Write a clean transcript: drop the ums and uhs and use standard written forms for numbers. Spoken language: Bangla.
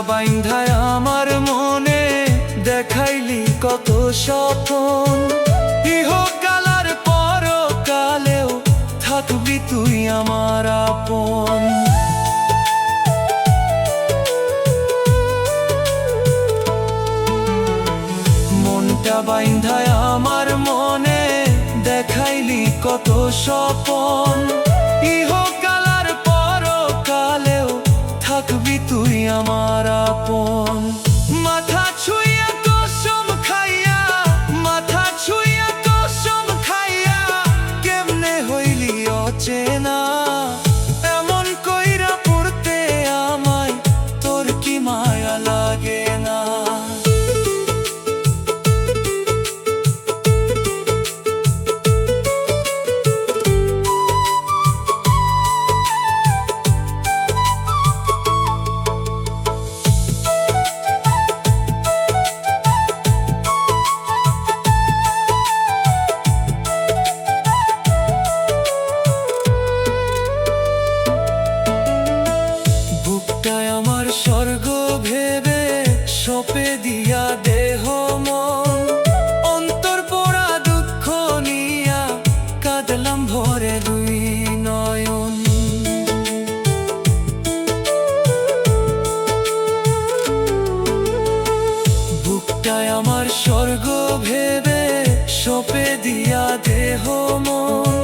বাইন্ধায় আমার মনে দেখাইলি কত স্বপন, ইহকাল আর পরকালেও থাকবি তুই আমার আপন। মনটা বাইন্ধায় আমার মনে দেখাইলি কত স্বপন, ইহকাল আর পরকালেও থাকবি তুই আমার আপন। মাথা ছুঁইয়া কসম খাইয়া, মাথা ছুঁইয়া কসম খাইয়া কেমনে হইলি অচেনা, এমন কইরা পড়তে আমায় তোর কি মায়া লাগে না। আমার স্বর্গ ভেবে সপে দিয়া দেহ মন, অন্তর পোড়া দুঃখ নিয়া কাঁদলাম ভরে দুই নয়ন। বুকটায় আমার স্বর্গ ভেবে সপে দিয়া দেহ মন,